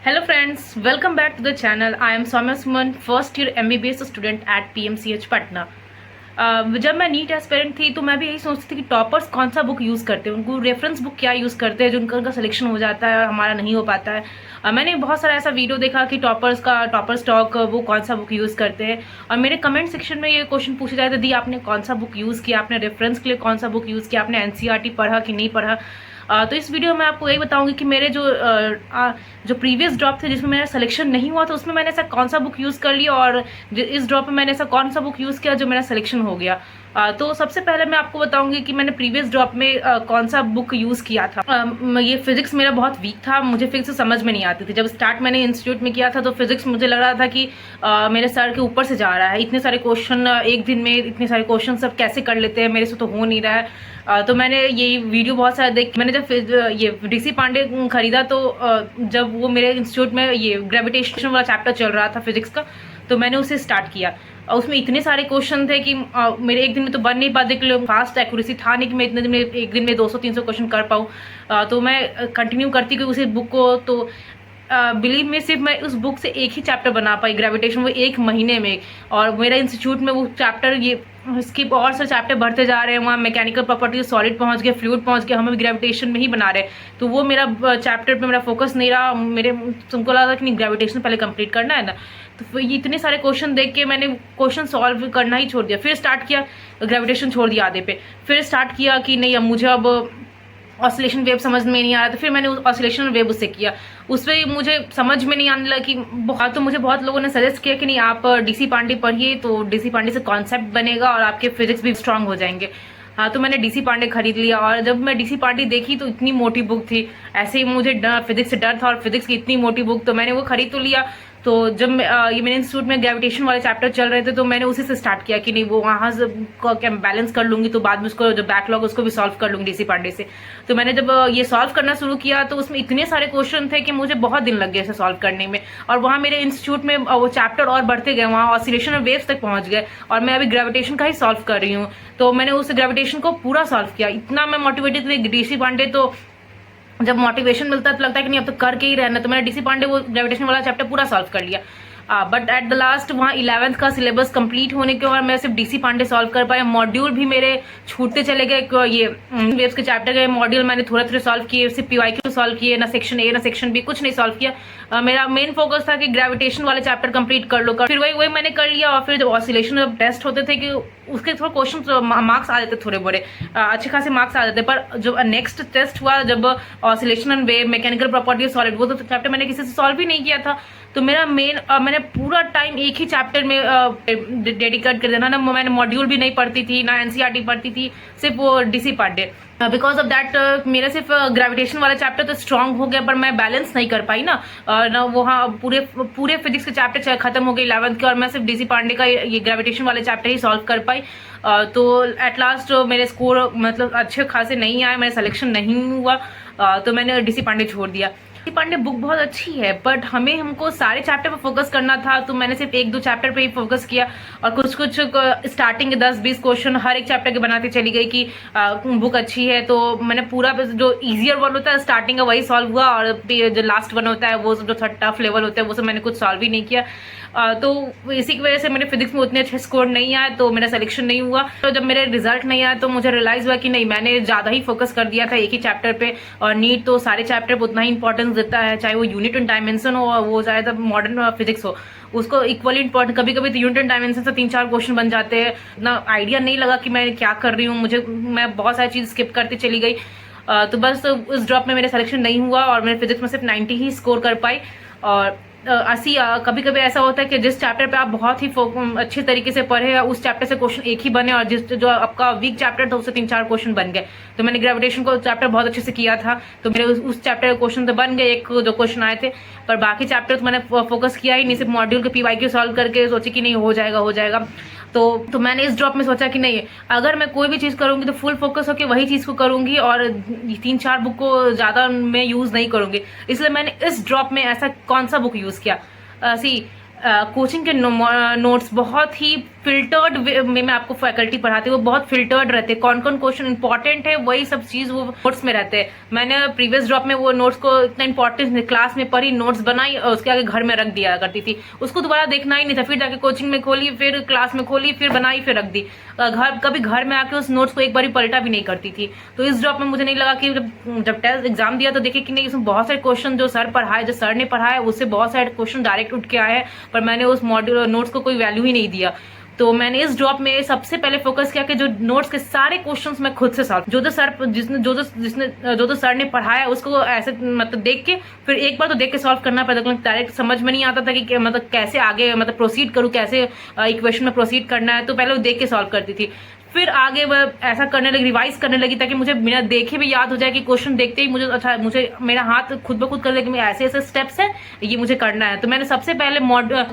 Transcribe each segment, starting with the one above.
Hello friends, welcome back to the channel. I am Soumya Suman, first year MBBS student at PMCH Patna. जब मैं NEET aspirant थी तो मैं भी यही सोचती थी कि टॉपर्स कौन सा बुक यूज़ करते हैं, उनको रेफरेंस बुक क्या यूज़ करते हैं जो उनका सिलेक्शन हो जाता है, हमारा नहीं हो पाता है। मैंने बहुत सारा ऐसा वीडियो देखा कि टॉपर स्टॉक वो कौन सा बुक यूज़ करते हैं, और मेरे कमेंट सेक्शन में ये क्वेश्चन पूछे जाते दी आपने कौन सा बुक यूज़ किया, आपने रेफरेंस के लिए कौन सा बुक यूज़ किया, आपने एनसीईआरटी पढ़ा कि नहीं पढ़ा। तो इस वीडियो में आपको यही बताऊंगी कि मेरे जो प्रीवियस ड्रॉप थे जिसमें मेरा सिलेक्शन नहीं हुआ, तो उसमें मैंने ऐसा कौन सा बुक यूज़ कर लिया, और इस ड्रॉप में मैंने ऐसा कौन सा बुक यूज़ किया जो मेरा सिलेक्शन हो गया। तो सबसे पहले मैं आपको बताऊंगी कि मैंने प्रीवियस ड्रॉप में कौन सा बुक यूज़ किया था। ये फिजिक्स मेरा बहुत वीक था, मुझे फिजिक्स समझ में नहीं आती थी। जब स्टार्ट मैंने इंस्टीट्यूट में किया था तो फिजिक्स मुझे लग रहा था कि मेरे सर के ऊपर से जा रहा है, इतने सारे क्वेश्चन एक दिन में, इतने सारे क्वेश्चन सब कैसे कर लेते हैं, मेरे से तो हो नहीं रहा है। तो मैंने ये वीडियो बहुत सारा देख, मैंने जब ये डीसी पांडे खरीदा तो जब वो मेरे इंस्टीट्यूट में ये ग्रेविटेशन वाला चैप्टर चल रहा था फिजिक्स का, तो मैंने उसे स्टार्ट किया। और उसमें इतने सारे क्वेश्चन थे कि मेरे एक दिन में तो बन नहीं पाते, कि फास्ट एक्यूरेसी था नहीं कि मैं इतने दिन में एक दिन में 200-300 क्वेश्चन कर पाऊँ। तो मैं कंटिन्यू करती गई उसी बुक को। तो बिलीव में सिर्फ मैं उस बुक से एक ही चैप्टर बना पाई, ग्रेविटेशन, वो 1 महीने में। और मेरा इंस्टीट्यूट में वो चैप्टर ये स्किप और से चैप्टर बढ़ते जा रहे हैं, वहाँ मैकेनिकल प्रॉपर्टी सॉलिड पहुँच गए, फ्लूइड पहुँच गए, हमें ग्रेविटेशन में ही बना रहे। तो वो मेरा चैप्टर पे मेरा फोकस नहीं रहा, मेरे तुमको लगा कि नहीं ग्रेविटेशन पहले कंप्लीट करना है ना। तो फिर ये इतने सारे क्वेश्चन देख के मैंने क्वेश्चन सॉल्व करना ही छोड़ दिया, फिर स्टार्ट किया ग्रेविटेशन छोड़ दिया आधे पे, फिर स्टार्ट किया कि नहीं अब मुझे अब ऑसिलेशन वेव समझ में नहीं आ रहा, तो फिर मैंने ऑसिलेशन वेव उससे किया। उस पर मुझे समझ में नहीं आने लगा कि तो मुझे बहुत लोगों ने सजेस्ट किया कि नहीं आप डीसी पांडे पढ़िए, तो डीसी पांडे से कॉन्सेप्ट बनेगा और आपके फिजिक्स भी स्ट्रांग हो जाएंगे। हाँ, तो मैंने डीसी पांडे खरीद लिया, और जब मैं डीसी पांडे देखी तो इतनी मोटी बुक थी, ऐसे ही मुझे फिजिक्स से डर था, और फिजिक्स की इतनी मोटी बुक, तो मैंने वो खरीद तो लिया। तो जब ये मेरे इंस्टीट्यूट में ग्रेविटेशन वाले चैप्टर चल रहे थे तो मैंने उसी से स्टार्ट किया कि नहीं वो वहाँ से क्या बैलेंस कर लूंगी, तो बाद में उसको जो बैकलॉग उसको भी सॉल्व कर लूंगी डीसी पांडे से। तो मैंने जब ये सॉल्व करना शुरू किया तो उसमें इतने सारे क्वेश्चन थे कि मुझे बहुत दिन लग गए इसे सॉल्व करने में। और वहाँ मेरे इंस्टीट्यूट में वो चैप्टर और बढ़ते गए, वहाँ ऑसिलेशन और वेव्स तक पहुंच गए, और मैं अभी ग्रेविटेशन का ही सॉल्व कर रही हूँ। तो मैंने उस ग्रेविटेशन को पूरा सॉल्व किया, इतना मैं मोटिवेटेड थी। डीसी पांडे तो जब मोटिवेशन मिलता है तो लगता है कि नहीं अब तो करके ही रहना, तो मैंने डीसी पांडे वो ग्रेविटेशन वाला चैप्टर पूरा सॉल्व कर लिया। बट एट द लास्ट वहाँ 11th का सिलेबस कंप्लीट होने के बाद मैं सिर्फ डीसी पांडे सॉल्व कर पाया। मॉड्यूल भी मेरे छूटते चले गए, ये वेव्स के चैप्टर के मॉड्यूल मैंने थोड़े थोड़े सॉल्व किए, सिर्फ पीवाईक्यू सॉल्व किए, ना सेक्शन ए ना सेक्शन बी, कुछ नहीं सॉल्व किया। मेरा मेन फोकस था कि ग्रेविटेशन वाले चैप्टर कंप्लीट कर लो, फिर वही मैंने कर लिया। और फिर जब ऑसिलेशन जब टेस्ट होते थे कि उसके थोड़ा क्वेश्चन मार्क्स आ जाते, थोड़े बड़े अच्छे खासे मार्क्स आ जाते, पर जब नेक्स्ट टेस्ट हुआ जब oscillation and wave, mechanical property solid, वो तो चैप्टर मैंने किसी से सॉल्व ही नहीं किया था। तो मेरा मैंने पूरा टाइम एक ही चैप्टर में डेडिकेट कर देना ना, मैंने मॉड्यूल भी नहीं पढ़ती थी, ना एनसीईआरटी पढ़ती थी, सिर्फ वो DC Pandey. Because of that मेरा सिर्फ ग्रेविटेशन वाला चैप्टर तो स्ट्रांग हो गया, पर मैं बैलेंस नहीं कर पाई ना वहाँ पूरे फिजिक्स के चैप्टर खत्म हो गए 11th के, और मैं सिर्फ डीसी पांडे का ये ग्रेविटेशन वाले चैप्टर ही सॉल्व कर पाई। तो एट लास्ट मेरे स्कोर मतलब अच्छे खासे नहीं आए, मेरा सिलेक्शन नहीं हुआ। तो मैंने डीसी पांडे छोड़ दिया। डीसी पांडे बुक बहुत अच्छी है, बट हमको सारे चैप्टर पर फोकस करना था, तो मैंने सिर्फ 1-2 चैप्टर पे ही फोकस किया, और कुछ स्टार्टिंग के 10-20 क्वेश्चन हर एक चैप्टर के बनाते चली गई कि बुक अच्छी है। तो मैंने पूरा जो इजियर वन होता है स्टार्टिंग का वही सॉल्व हुआ, और जो लास्ट वन होता है वो जो टफ लेवल होता है वो सब मैंने कुछ सॉल्व ही नहीं किया। तो इसी की वजह से मेरे फिजिक्स में उतने अच्छे स्कोर नहीं आए, तो मेरा सिलेक्शन नहीं हुआ। तो जब मेरे रिजल्ट नहीं आया तो मुझे रियलाइज हुआ कि नहीं, मैंने ज़्यादा ही फोकस कर दिया था एक ही चैप्टर पे, और नीट तो सारे चैप्टर पर उतना ही इंपॉर्टेंस देता है, चाहे वो यूनिट एंड डायमेंशन हो और वो ज़्यादा मॉडर्न फिजिक्स हो, उसको इक्वली इंपॉर्टेंट। कभी कभी तो यूनिट एंड डायमेंशन से 3-4 क्वेश्चन बन जाते हैं, ना आइडिया नहीं लगा कि मैं क्या कर रही हूँ, मैं बहुत सारी चीज़ स्किप करती चली गई। तो बस उस ड्रॉप में मेरा सिलेक्शन नहीं हुआ, और मैंने फिजिक्स में सिर्फ 90 ही स्कोर कर पाई। और कभी कभी ऐसा होता है कि जिस चैप्टर पे आप बहुत ही अच्छे तरीके से पढ़े, उस चैप्टर से क्वेश्चन एक ही बने, और जो आपका वीक चैप्टर था उससे 3-4 क्वेश्चन बन गए। तो मैंने ग्रेविटेशन को चैप्टर बहुत अच्छे से किया था, तो मेरे उस चैप्टर के क्वेश्चन तो बन गए, 1-2 क्वेश्चन आए थे, पर बाकी चैप्टर तो मैंने फोकस किया ही नहीं, सिर्फ मॉड्यूल के पीवाईक्यू सॉल्व करके सोची कि नहीं हो जाएगा। तो मैंने इस ड्रॉप में सोचा कि नहीं, अगर मैं कोई भी चीज़ करूंगी तो फुल फोकस होकर वही चीज़ को करूंगी, और 3-4 बुक को ज़्यादा मैं यूज़ नहीं करूंगी। इसलिए मैंने इस ड्रॉप में ऐसा कौन सा बुक यूज़ किया, कोचिंग के नोट्स बहुत ही फिल्टर्ड वे में मैं आपको फैकल्टी पढ़ाती हूँ, वो बहुत फिल्टर्ड रहते हैं, कौन कौन क्वेश्चन इंपॉर्टेंट है वही सब चीज़ वो नोट्स में रहते हैं। मैंने प्रीवियस ड्रॉप में वो नोट्स को इतना इंपॉर्टेंट क्लास में पढ़ी, नोट्स बनाई और उसके आगे घर में रख दिया करती थी, उसको दोबारा देखना ही नहीं था, फिर जाके कोचिंग में खोली, फिर क्लास में खोली, फिर बनाई, फिर रख दी। कभी घर में आके उस नोट्स को एक बार पलटा भी नहीं करती थी। तो इस ड्रॉप में मुझे नहीं लगा कि जब टेस्ट एग्जाम दिया तो देखे कि नहीं, इसमें बहुत सारे क्वेश्चन जो सर ने पढ़ाया उससे बहुत सारे क्वेश्चन डायरेक्ट उठ के आए हैं, पर मैंने उस मॉड्यूल नोट्स को कोई वैल्यू ही नहीं दिया। तो मैंने इस ड्रॉप में सबसे पहले फोकस किया कि जो नोट्स के सारे क्वेश्चंस मैं खुद से सॉल्व, जो सर ने पढ़ाया उसको ऐसे मतलब देख के, फिर एक बार तो देख के सॉल्व करना पड़ता, डायरेक्ट समझ में नहीं आता था कि मतलब कैसे आगे मतलब प्रोसीड करूँ, कैसे इक्वेशन में प्रोसीड करना है, तो पहले वो देख के सॉल्व करती थी। फिर आगे वह ऐसा करने लगी, रिवाइज करने लगी, ताकि मुझे बिना देखे भी याद हो जाए कि क्वेश्चन देखते ही मुझे मेरा हाथ खुद ब खुद कर दे कि ऐसे ऐसे स्टेप्स है, ये मुझे करना है। तो मैंने सबसे पहले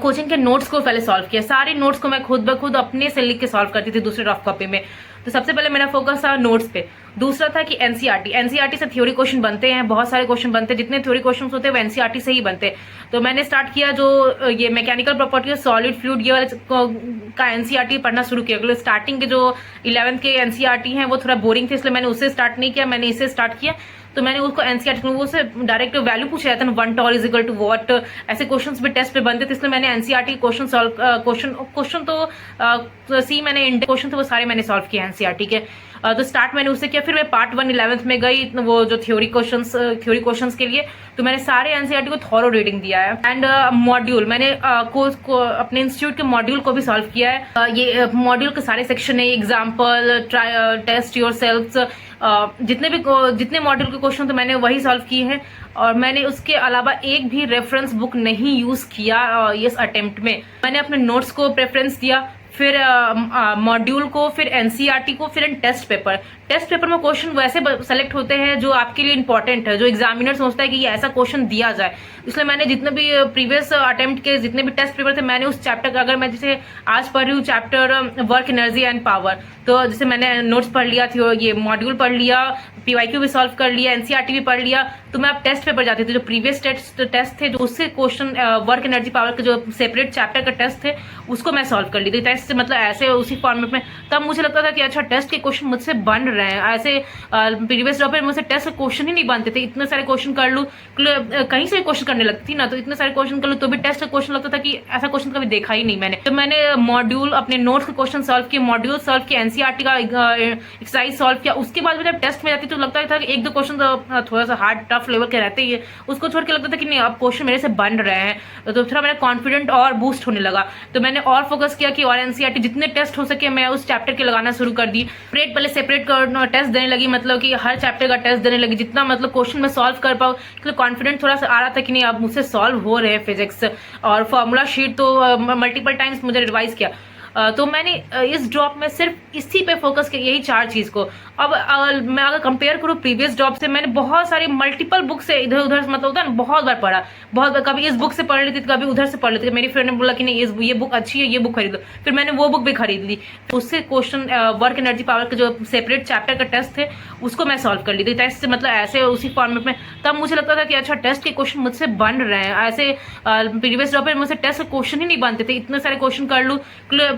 कोचिंग के नोट्स को पहले सॉल्व किया, सारे नोट्स को मैं खुद ब खुद अपने से लिख के सॉल्व करती थी दूसरे रफ कॉपी में। तो सबसे पहले मेरा फोकस था नोट्स पे। दूसरा था कि एनसीईआरटी से थ्योरी क्वेश्चन बनते हैं, बहुत सारे क्वेश्चन बनते हैं, जितने थ्योरी क्वेश्चन होते हैं वो एनसीईआरटी से ही बनते हैं। तो मैंने स्टार्ट किया जो ये mechanical property of solid fluid ये का एनसीईआरटी पढ़ना शुरू किया। स्टार्टिंग के जो 11th के एनसीईआरटी हैं वो थोड़ा बोरिंग थे, इसलिए मैंने उससे स्टार्ट नहीं किया, मैंने इससे स्टार्ट किया। तो मैंने उसको एनसीईआरटी वो से डायरेक्ट वैल्यू पूछा जाता है, 1 torr is equal to what, ऐसे क्वेश्चंस भी टेस्ट पे बनते थे, इसलिए मैंने एनसीईआरटी क्वेश्चन तो सी मैंने इंडियन क्वेश्चन थे वो सारे मैंने सॉल्व किए एनसीईआरटी के। तो स्टार्ट मैंने उससे किया। फिर मैं पार्ट 1 11th में गई, वो जो थ्योरी क्वेश्चंस के लिए, तो मैंने सारे एनसीईआरटी को थॉरो रीडिंग दिया है। एंड मॉड्यूल मैंने अपने इंस्टीट्यूट के मॉड्यूल को भी सॉल्व किया है। ये मॉड्यूल के सारे सेक्शन है, एग्जाम्पल, टेस्ट योर सेल्फ, जितने मॉड्यूल के क्वेश्चन तो मैंने वही सॉल्व किए हैं। और मैंने उसके अलावा एक भी रेफरेंस बुक नहीं यूज किया इस अटेम्प्ट में। मैंने अपने नोट्स को प्रेफरेंस दिया, फिर मॉड्यूल को, फिर एनसीईआरटी को, फिर टेस्ट पेपर में क्वेश्चन वैसे सेलेक्ट होते हैं जो आपके लिए इंपॉर्टेंट है, जो एग्जामिनर सोचता है कि ये ऐसा क्वेश्चन दिया जाए। इसलिए मैंने जितने भी प्रीवियस अटेम्प्ट के जितने भी टेस्ट पेपर थे, मैंने उस चैप्टर का, अगर मैं जैसे आज पढ़ रही हूँ chapter work, energy and power, तो जैसे मैंने नोट्स पढ़ लिया थी, ये मॉड्यूल पढ़ लिया, पीवाईक्यू भी सॉल्व कर लिया, एनसीईआरटी भी पढ़ लिया, तो मैं अब टेस्ट पेपर जाती थी। जो प्रीवियस टेस्ट थे, जो उससे क्वेश्चन वर्क एनर्जी पावर के जो सेपरेट चैप्टर का टेस्ट थे, उसको मैं सॉल्व कर ली थी टेस्ट से, मतलब ऐसे उसी फॉर्मेट में। तब मुझे लगता था कि अच्छा टेस्ट के क्वेश्चन मुझसे बन रहे हैं, ऐसे प्रीवियस ड्रॉप में मुझसे टेस्ट के क्वेश्चन ही नहीं बनते थे। इतने सारे क्वेश्चन कर लूँ, कहीं से क्वेश्चन करने लगती थी ना, तो इतने सारे क्वेश्चन कर लूँ तो भी टेस्ट का क्वेश्चन लगता था कि ऐसा क्वेश्चन कभी देखा ही नहीं मैंने। तो मैंने मॉड्यूल अपने नोट्स के क्वेश्चन सॉल्व किए, मॉड्यूल सॉल्व किया, एनसीईआरटी का एक्सरसाइज सॉल्व किया। उसके बाद जब टेस्ट में जाती तो लगता था कि एक दो क्वेश्चन तो थोड़ा सा हार्ड टफ लेवल के रहते ही है, उसको छोड़ के लगता था कि नहीं अब क्वेश्चन मेरे से बन रहे हैं। तो थोड़ा मेरा कॉन्फिडेंट और बूस्ट होने लगा। तो मैंने और फोकस किया कि और एनसीईआरटी जितने टेस्ट हो सके मैं उस चैप्टर के लगाना शुरू कर दी। पहले सेपरेट टेस्ट देने लगी, मतलब कि हर चैप्टर का टेस्ट देने लगी, जितना मतलब क्वेश्चन में सॉल्व कर पाऊँ। कॉन्फिडेंट थोड़ा सा आ रहा था कि नहीं अब मुझसे सॉल्व हो रहे हैं फिजिक्स, और फॉर्मूला शीट तो मल्टीपल टाइम्स मुझे रिवाइज किया। तो मैंने इस ड्रॉप में सिर्फ इसी पे फोकस किया, यही 4 चीज को। अब मैं अगर कंपेयर करूँ प्रीवियस ड्रॉप से, मैंने बहुत सारी मल्टीपल बुक से इधर उधर मतलब होता है ना, बहुत बार पढ़ा, बहुत बार, कभी इस बुक से पढ़ लेती थी, कभी उधर से पढ़ लेती थी। मेरी फ्रेंड ने बोला कि नहीं ये बुक अच्छी है, ये बुक खरीदो, फिर मैंने वो बुक भी खरीद ली। उससे क्वेश्चन वर्क एनर्जी पावर के जो सेपरेट चैप्टर का टेस्ट थे उसको मैं सॉल्व कर ली थी टेस्ट से, मतलब ऐसे उसी फॉर्मेट में। तब मुझे लगता था कि अच्छा टेस्ट के क्वेश्चन मुझसे बन रहे हैं, ऐसे प्रीवियस ड्रॉप में मुझसे टेस्ट के क्वेश्चन ही नहीं बनते थे। इतने सारे क्वेश्चन कर लूँ,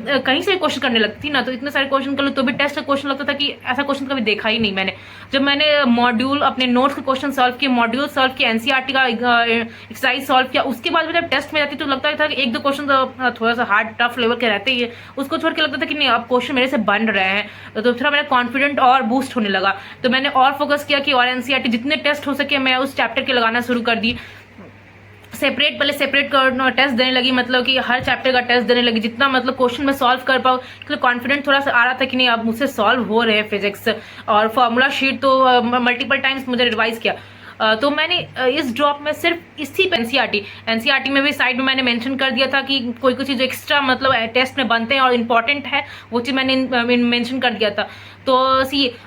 कहीं से क्वेश्चन करने लगती थी ना, तो इतने सारे क्वेश्चन कर लो तो भी टेस्ट का क्वेश्चन लगता था कि ऐसा क्वेश्चन कभी देखा ही नहीं मैंने। जब मैंने मॉड्यूल अपने नोट्स के क्वेश्चन सॉल्व किए, मॉड्यूल सॉल्व किया, एनसीईआरटी का एक्सरसाइज सॉल्व किया, उसके बाद जब टेस्ट में जाती तो लगता था कि एक दो क्वेश्चन तो थोड़ा सा हार्ड टफ लेवल के रहते ही है, उसको छोड़ के लगता था कि नहीं अब क्वेश्चन मेरे से बन रहे हैं। तो थोड़ा मेरा कॉन्फिडेंट और बूस्ट होने लगा। तो मैंने और फोकस किया कि और एनसीईआरटी जितने टेस्ट हो सके मैं उस चैप्टर के लगाना शुरू कर दी। पहले सेपरेट टेस्ट देने लगी, मतलब कि हर चैप्टर का टेस्ट देने लगी, जितना मतलब क्वेश्चन में सॉल्व कर पाऊँ। कॉन्फिडेंट थोड़ा सा आ रहा था कि नहीं अब मुझसे सॉल्व हो रहे हैं फिजिक्स, और फॉर्मूला शीट तो मल्टीपल टाइम्स मुझे रिवाइज किया। तो मैंने इस ड्रॉप में सिर्फ इसी पे एनसीईआरटी में भी साइड में मैंने मेंशन कर दिया था कि कोई चीज़ एक्स्ट्रा मतलब टेस्ट में बनते हैं और इम्पॉर्टेंट है, वो चीज़ मैंने मेंशन कर दिया था। तो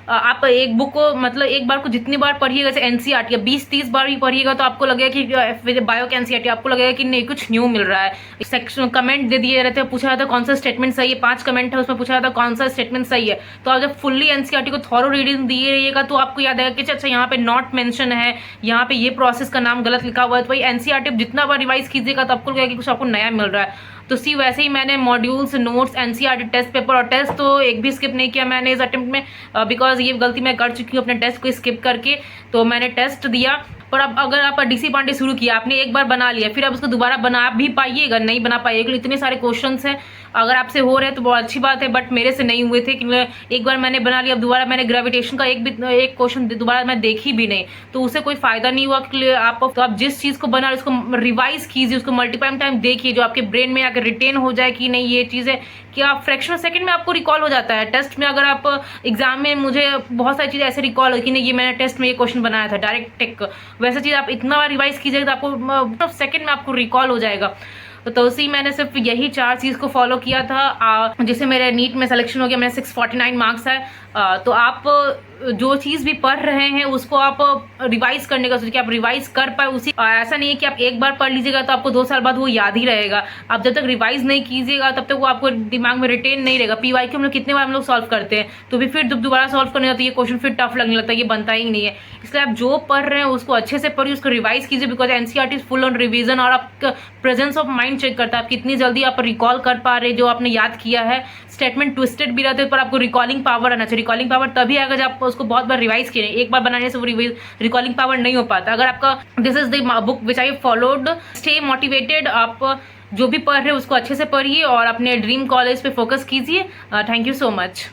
आप एक बुक को मतलब एक बार को जितनी बार पढ़िएगा, जैसे एनसीईआरटी 20-30 बार भी पढ़िएगा तो आपको लगेगा कि बायो के एनसीईआरटी आपको लगेगा कि नहीं कुछ न्यू मिल रहा है। सेक्शन कमेंट दे दिए रहते हैं, पूछा जाता है कौन सा स्टेटमेंट सही है, 5 कमेंट है उसमें पूछा जाता है कौन सा स्टेटमेंट सही है। तो आप जब फुल्ली एनसीईआरटी को थॉरो रीडिंग दिए रहिएगा तो आपको याद आएगा कि अच्छा यहाँ पे नॉट मेंशन है, यहाँ पे ये प्रोसेस का नाम गलत लिखा हुआ है। तो भाई एनसीईआरटी जितना बार रिवाइज कीजिएगा तो आपको लगेगा कि कुछ आपको नया मिल रहा है। तो सी वैसे ही मैंने modules, notes, NCERT, test paper और टेस्ट तो एक भी स्किप नहीं किया मैंने इस अटेम्प्ट में, बिकॉज ये गलती मैं कर चुकी हूँ अपने टेस्ट को स्किप करके। तो मैंने टेस्ट दिया। पर अब अगर आप डीसी पांडे शुरू किया, आपने एक बार बना लिया, फिर आप उसको दोबारा बना भी पाइएगा, नहीं बना पाइएगा। इतने सारे क्वेश्चंस हैं, अगर आपसे हो रहे हैं तो बहुत अच्छी बात है, बट मेरे से नहीं हुए थे कि एक बार मैंने बना लिया, अब दोबारा मैंने ग्रेविटेशन का एक क्वेश्चन दोबारा मैं देखी भी नहीं, तो उससे कोई फायदा नहीं हुआ। तो आप जिस चीज को बना रहे उसको रिवाइज कीजिए, उसको मल्टीपल टाइम देखिए, जो आपके ब्रेन में आकर रिटेन हो जाए कि नहीं ये चीज है, कि आप फ्रैक्शन सेकंड में आपको रिकॉल हो जाता है। टेस्ट में अगर आप एग्जाम में, मुझे बहुत सारी चीज़ ऐसे रिकॉल हो कि नहीं ये मैंने टेस्ट में ये क्वेश्चन बनाया था, डायरेक्ट टेक, वैसा चीज़ आप इतना बार रिवाइज कीजिएगा तो आपको सेकंड में आपको रिकॉल हो जाएगा। तो उसी मैंने सिर्फ यही 4 चीज़ को फॉलो किया था, जिससे मेरे नीट में सिलेक्शन हो गया, मेरे 649 मार्क्स है। तो आप जो चीज़ भी पढ़ रहे हैं उसको आप रिवाइज करने का सोचिए कि आप रिवाइज कर पाए उसी। ऐसा नहीं है कि आप एक बार पढ़ लीजिएगा तो आपको 2 साल बाद वो याद ही रहेगा। आप जब तक रिवाइज नहीं कीजिएगा तब तक वो आपको दिमाग में रिटेन नहीं रहेगा। पीवाईक्यू हम लोग कितने बार हम लोग सॉल्व करते हैं, तो भी फिर जब दोबारा सॉल्व करने जाते हैं ये क्वेश्चन फिर टफ लगने लगता है, ये बनता ही नहीं है। इसलिए आप जो पढ़ रहे हैं उसको अच्छे से पढ़िए, उसको रिवाइज कीजिए, because NCERT is full on revision, और आपका प्रेजेंस ऑफ माइंड चेक करता है आप कितनी जल्दी आप रिकॉल कर पा रहे जो आपने याद किया है। स्टेटमेंट ट्विस्टेड भी रहते हैं पर आपको रिकॉलिंग पावर आना चाहिए। रिकॉलिंग पावर तभी आएगा जब आप उसको बहुत बार रिवाइज किए, एक बार बनाने से वो रिकॉलिंग पावर नहीं हो पाता। अगर आपका this is the book which I followed, stay motivated, आप जो भी पढ़ रहे हो उसको अच्छे से पढ़िए और अपने ड्रीम कॉलेज पे फोकस कीजिए। Thank you so much.